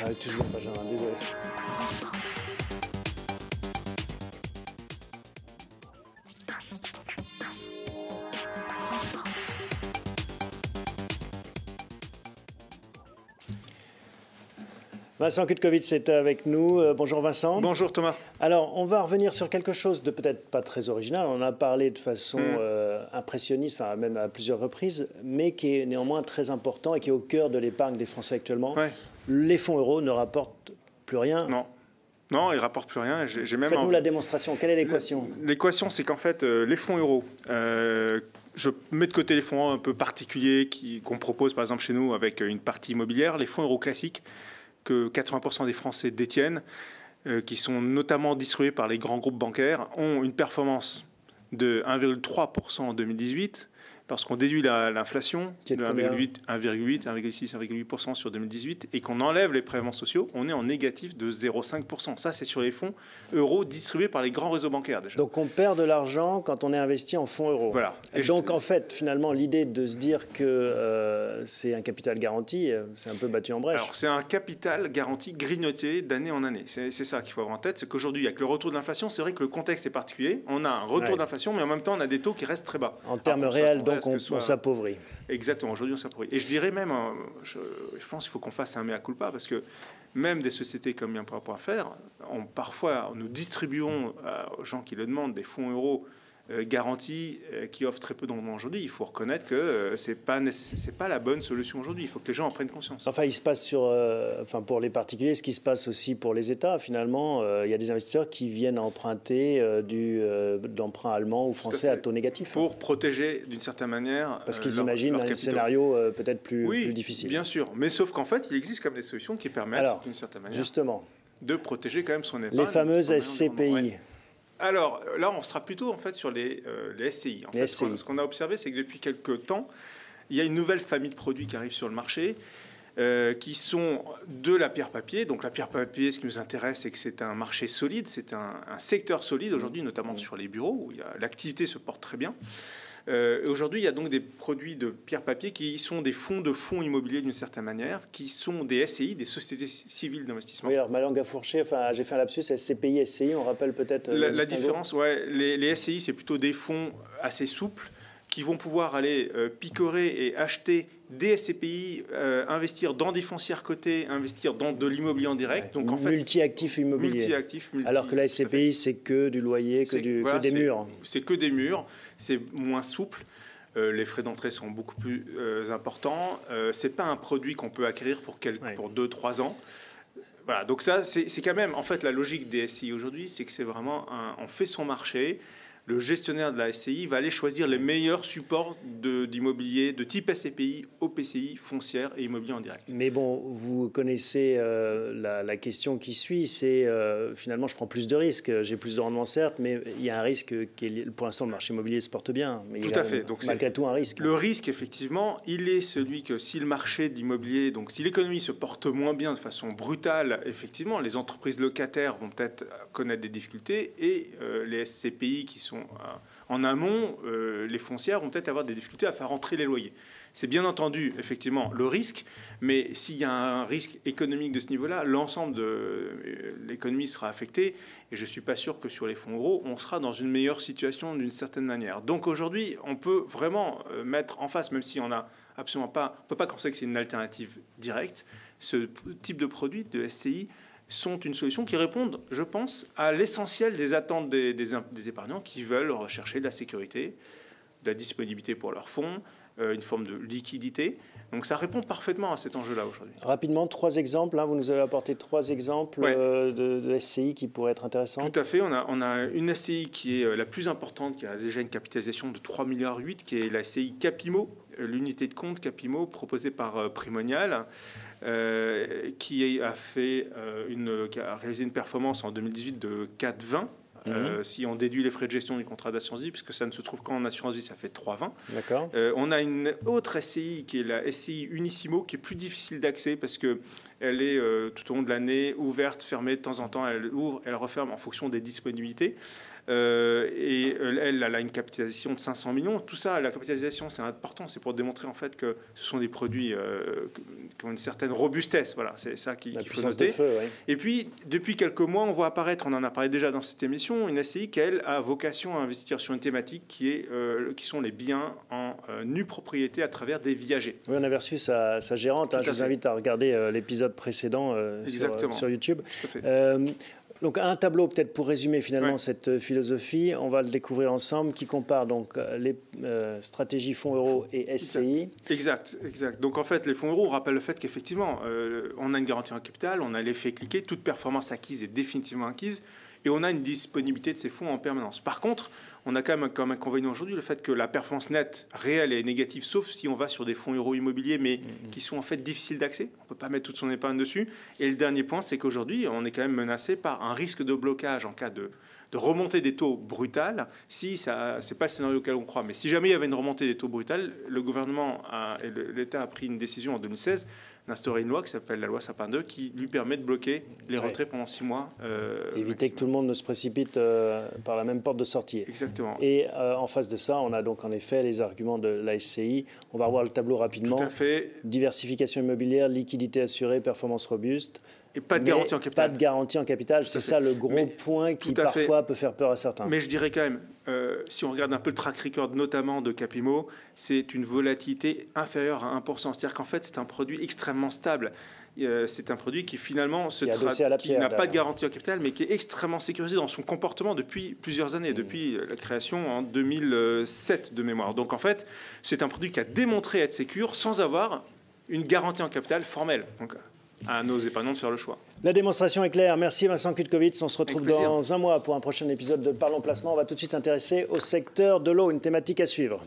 Toujours pas, Benjamin, désolé. Vincent Kutkovitz est avec nous. Bonjour Vincent. Bonjour Thomas. Alors, on va revenir sur quelque chose de peut-être pas très original. On en a parlé de façon impressionniste, enfin même à plusieurs reprises, mais qui est néanmoins très important et qui est au cœur de l'épargne des Français actuellement. Ouais. Les fonds euros ne rapportent plus rien. Non. Non, ils ne rapportent plus rien. Faites-nous la démonstration. Quelle est l'équation? L'équation, c'est qu'en fait, les fonds euros, je mets de côté les fonds un peu particuliers qu'on propose par exemple chez nous avec une partie immobilière, les fonds euros classiques que 80% des Français détiennent, qui sont notamment distribués par les grands groupes bancaires, ont une performance de 1,3% en 2018. Lorsqu'on déduit l'inflation de 1,8, 1,6, 1,8% sur 2018 et qu'on enlève les prélèvements sociaux, on est en négatif de 0,5%. Ça, c'est sur les fonds euros distribués par les grands réseaux bancaires déjà. Donc on perd de l'argent quand on est investi en fonds euros. Voilà. Et donc en fait, finalement, l'idée de se dire que c'est un capital garanti, c'est un peu battu en brèche. Alors c'est un capital garanti grignoté d'année en année. C'est ça qu'il faut avoir en tête. C'est qu'aujourd'hui, avec le retour de l'inflation, c'est vrai que le contexte est particulier. On a un retour d'inflation, mais en même temps, on a des taux qui restent très bas. En termes réels, donc on s'appauvrit. Exactement, aujourd'hui on s'appauvrit. Et je dirais même, je pense qu'il faut qu'on fasse un mea culpa, parce que même des sociétés comme Bienpoint.fr, parfois nous distribuons aux gens qui le demandent des fonds euros garantis qui offrent très peu d'endroits aujourd'hui. Il faut reconnaître que c'est pas la bonne solution aujourd'hui. Il faut que les gens en prennent conscience. Enfin, il se passe pour les particuliers, ce qui se passe aussi pour les États. Finalement, il y a des investisseurs qui viennent emprunter d'emprunts allemands ou français à taux négatif. Pour protéger d'une certaine manière. Parce qu'ils imaginent un scénario peut-être plus difficile. Bien sûr. Mais sauf qu'en fait, il existe quand même des solutions qui permettent d'une certaine manière de protéger quand même son épargne. Les fameuses SCPI. Alors là, on sera plutôt en fait sur les SCI. En fait, ce qu'on a observé, c'est que depuis quelques temps, il y a une nouvelle famille de produits qui arrive sur le marché, qui sont de la pierre papier. Donc la pierre papier, ce qui nous intéresse, c'est que c'est un marché solide, c'est un secteur solide aujourd'hui, notamment sur les bureaux où l'activité se porte très bien. Aujourd'hui, il y a donc des produits de pierre papier qui sont des fonds immobiliers d'une certaine manière, qui sont des SCI, des sociétés civiles d'investissement. Oui, alors ma langue a fourché, enfin j'ai fait un lapsus, SCPI, SCI, on rappelle peut-être la différence, ouais, les SCI, c'est plutôt des fonds assez souples qui vont pouvoir aller picorer et acheter des SCPI, investir dans des foncières cotées, investir dans de l'immobilier en direct. Donc en fait, multi-actifs immobiliers. Alors que la SCPI, c'est que du loyer, que des murs. C'est que des murs, c'est moins souple. Les frais d'entrée sont beaucoup plus importants. C'est pas un produit qu'on peut acquérir pour 2-3 ans. Voilà, donc ça, c'est quand même, en fait, la logique des SCI aujourd'hui, c'est que c'est vraiment, on fait son marché. Le gestionnaire de la SCI va aller choisir les meilleurs supports d'immobilier de type SCPI, OPCI, foncière et immobilier en direct. Mais bon, vous connaissez la question qui suit, c'est finalement je prends plus de risques, j'ai plus de rendement certes, mais il y a un risque qui est, pour l'instant le marché immobilier se porte bien. Mais tout à fait. Donc malgré tout un risque. Le risque, effectivement, il est celui que si le marché de l'immobilier, donc si l'économie se porte moins bien de façon brutale, effectivement, les entreprises locataires vont peut-être connaître des difficultés et les SCPI qui sont en amont, les foncières vont peut-être avoir des difficultés à faire rentrer les loyers. C'est bien entendu, effectivement, le risque, mais s'il y a un risque économique de ce niveau-là, l'ensemble de l'économie sera affecté, et je ne suis pas sûr que sur les fonds euros, on sera dans une meilleure situation d'une certaine manière. Donc aujourd'hui, on peut vraiment mettre en face, même si on n'a absolument pas, on ne peut pas penser que c'est une alternative directe, ce type de produit, de SCI, sont une solution qui répondent, je pense, à l'essentiel des attentes des épargnants qui veulent rechercher de la sécurité, de la disponibilité pour leurs fonds, une forme de liquidité. Donc ça répond parfaitement à cet enjeu-là aujourd'hui. Rapidement, 3 exemples. Vous nous avez apporté 3 exemples de SCI qui pourraient être intéressants. Tout à fait. On a une SCI qui est la plus importante, qui a déjà une capitalisation de 3,8 milliards, qui est la SCI Capimo, l'unité de compte Capimo proposée par Primonial. Qui a réalisé une performance en 2018 de 4,20. Si on déduit les frais de gestion du contrat d'assurance vie, puisque ça ne se trouve qu'en assurance vie, ça fait 3,20. D'accord. On a une autre SCI qui est la SCI Unissimo, qui est plus difficile d'accès parce qu'elle elle est tout au long de l'année ouverte, fermée de temps en temps, elle ouvre, elle referme en fonction des disponibilités. Et elle a une capitalisation de 500 millions. Tout ça, la capitalisation, c'est important. C'est pour démontrer en fait que ce sont des produits qui ont une certaine robustesse. Voilà, c'est ça qu'il faut noter. Ouais. Et puis, depuis quelques mois, on voit apparaître, on en a parlé déjà dans cette émission, une SCI qui, elle, a vocation à investir sur une thématique qui sont les biens en nue propriété à travers des viagers. Oui, on avait reçu sa gérante. Je vous invite à regarder l'épisode précédent sur YouTube. Donc un tableau peut-être pour résumer finalement cette philosophie, on va le découvrir ensemble, qui compare donc les stratégies fonds euros et SCI. Exact. Donc en fait les fonds euros rappellent le fait qu'effectivement on a une garantie en capital, on a l'effet cliqué, toute performance acquise est définitivement acquise et on a une disponibilité de ces fonds en permanence. Par contre, on a quand même comme inconvénient aujourd'hui le fait que la performance nette réelle est négative, sauf si on va sur des fonds euros immobiliers, mais qui sont en fait difficiles d'accès. On ne peut pas mettre toute son épargne dessus. Et le dernier point, c'est qu'aujourd'hui, on est quand même menacé par un risque de blocage en cas de remontée des taux brutale. Si ça, c'est pas le scénario auquel on croit, mais si jamais il y avait une remontée des taux brutales, le gouvernement et l'État a pris une décision en 2016 d'instaurer une loi qui s'appelle la loi Sapin 2 qui lui permet de bloquer les retraits pendant 6 mois. Éviter que tout le monde ne se précipite par la même porte de sortie. Exactement. Et en face de ça, on a donc en effet les arguments de la SCI. On va revoir le tableau rapidement. Tout à fait. Diversification immobilière, liquidité assurée, performance robuste. Et pas de garantie en capital. Pas de garantie en capital, c'est ça le gros point qui parfois peut faire peur à certains. Mais je dirais quand même, si on regarde un peu le track record, notamment de Capimo, c'est une volatilité inférieure à 1%. C'est-à-dire qu'en fait, c'est un produit extrêmement stable. C'est un produit qui finalement qui n'a pas de garantie en capital, mais qui est extrêmement sécurisé dans son comportement depuis plusieurs années, depuis la création en 2007 de mémoire. Donc en fait, c'est un produit qui a démontré être sécure sans avoir une garantie en capital formelle. Donc, à nos épargnants de faire le choix. La démonstration est claire. Merci Vincent Kutkovitz. On se retrouve dans un mois pour un prochain épisode de Parlons Placement. On va tout de suite s'intéresser au secteur de l'eau, une thématique à suivre.